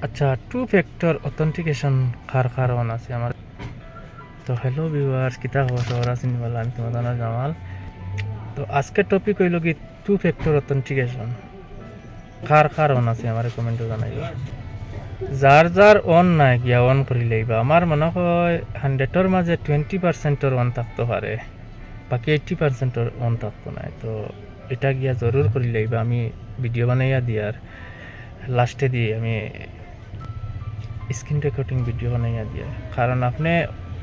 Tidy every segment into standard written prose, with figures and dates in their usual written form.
আচ্ছা, two factor authentication কার on আছে আমার। তো হ্যালো ভিউয়ার্স, কিতা খবর আছেন বলা, আমি তোমাদের জামাল। তো আজকের টপিক হইল কি টু ফ্যাক্টর অথেন্টিকেশন কার অন আছে আমার কমেন্টে জানাইবা। যার যার অন নাই গিয়া অন করি লইবা। আমার মনে হয় 100-এর মাঝে 20%-এর অন থাকতে পারে, বাকি 80%-এর অন থাকতো না। তো এটা গিয়া জরুর করি লইবা। আমি ভিডিও বানাইয়া দিয়ার লাস্টে দিয়ে আমি স্ক্রিন রেকর্ডিং ভিডিও বানাইয়া দিয়ে, কারণ আপনি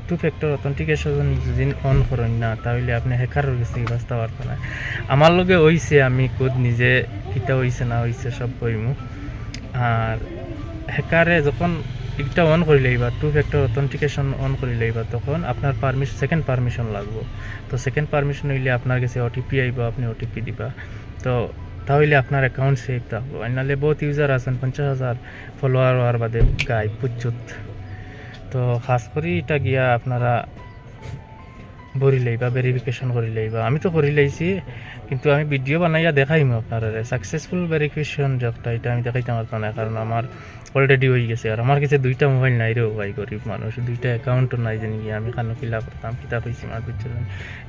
টু ফ্যাক্টর অথেন্টিকেশন যদি অন করেন না তাহলে আপনি হ্যাকারের কাছে বাঁচতে পারবেন না। আমার লগে হইছে, আমি খুদ নিজে কিতা হইছে না হইছে সব কইমু। আর হ্যাকারে যখন এটা অন করে লইবা, টু ফ্যাক্টর অথেন্টিকেশন অন করে লইবা, তখন আপনার সেকেন্ড পারমিশন লাগবো। তো সেকেন্ড পারমিশন হইলে আপনার কাছে ওটিপি আইব, আপনি ওটিপি দিবা। তো তাহলে আপনার অ্যাকাউন্ট সেভ থাকবো। নাহলে বহুত ইউজার আছেন 50,000 ফলোয়ার হওয়ার বাদে গাই পুচ্ছুত। তো খাস করে এটা গিয়া আপনারা ভরি লইবা, ভেরিফিকেশন করে লইবা। আমি তো করে লাইছি, কিন্তু আমি ভিডিও বানাইয়া দেখাইমু আপনারা। সাকসেসফুল ভেরিফিকেশন যেটা, এটা আমি দেখাইতে পারতাম না, কারণ আমার অলরেডি হয়ে গেছে। আর আমার কাছে দুইটা মোবাইল নাই রে ভাই, গরিব মানুষ, দুইটা অ্যাকাউন্টও নাই যে গিয়ে আমি খানো ফিল আপ করতাম, কিতাব হয়েছি আমার বুঝছিলেন।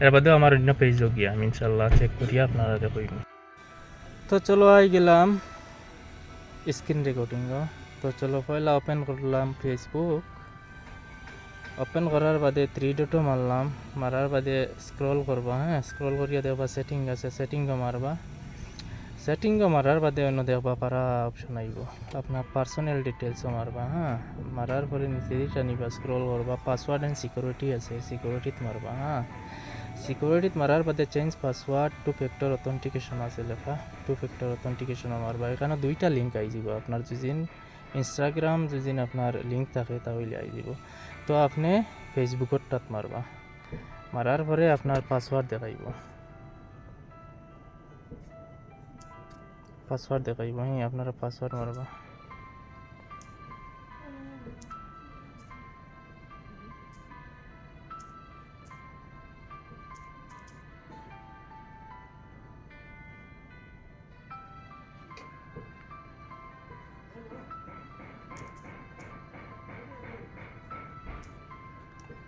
এর বাদেও আমার অন্য পেজও গিয়া আমি ইনশাল্লাহ চেক করিয়া আপনারা দেখইম। তো চলো আই গেলাম স্ক্রিন রেকর্ডিং। তো চলো পয়লা ওপেন করলাম ফেসবুক। ওপেন করার বাদে থ্রি ডটও মারলাম, মারার বাদে স্ক্রল করবা। হ্যাঁ, স্ক্রল করিয়া দেখবা সেটিং আছে, সেটিংও মারবা। সেটিংও মারার বাদে অন্য দেখবা পারা অপশন আইব, আপনার পার্সোনাল ডিটেলসও মারবা। হ্যাঁ, মারার পরে নিচে দিকে নিবা, স্ক্রল করবা, পাসওয়ার্ড অ্যান্ড সিকিউরিটি আছে, সিকিউরিটিত মারবা। হ্যাঁ, সিকিউরিটিত মারার বাদে change password two factor authentication আছে লেখা, টু ফ্যাক্টর অথেন্টিকেশনও মারবা। এখানে দুইটা লিঙ্ক আই যাব, আপনার যদি ইনস্টাগ্রাম যদি আপনার লিঙ্ক থাকে তাহলে আই যাব। তো আপনি ফেসবুকটাত মারবা, মারার পরে আপনার পাসওয়ার্ড দেখাইব, পাসওয়ার্ড দেখাইব। হ্যাঁ, আপনারা পাসওয়ার্ড মারবা।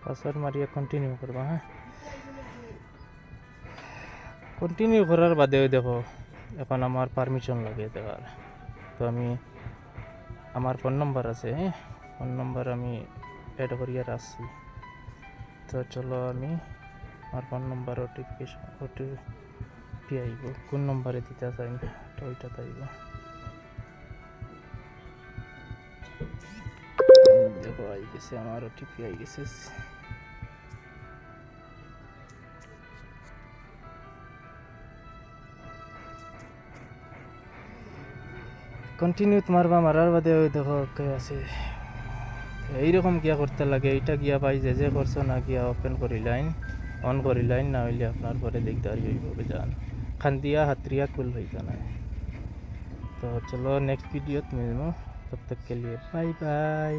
পাসওয়ার্ড মারিয়া কন্টিনিউ করবা। হ্যাঁ, কন্টিনিউ করার বাদে দেখো এখন আমার পারমিশন লাগে দেওয়ার। তো আমি আমার ফোন নম্বর আছে, হ্যাঁ, ফোন নম্বর আমি অ্যাড করিয়া রাখছি। তো চলো আমি আমার ফোন নম্বর ওটিপি আইব, কোন নম্বরে দিতে চাই তো ওইটাতে আইব। দেখো আই গেছে, আমার ওটিপি আই গেছে। কন্টিনিউ মারবা, মারার বাদে ওই দেখো কে আছে। এইরকম গিয়া করতে লাগে, এইটা গিয়া পাই যে করছো না গিয়া ওপেন করি লাইন, অন করি লাইন, না হইলে আপনার পরে দিকদারি হইব যান, খান্দিয়া হাতরিয়া কুল হইতা না। তো চলো নেক্সট ভিডিওত মিলবো, তब तक के लिए बाय बाय।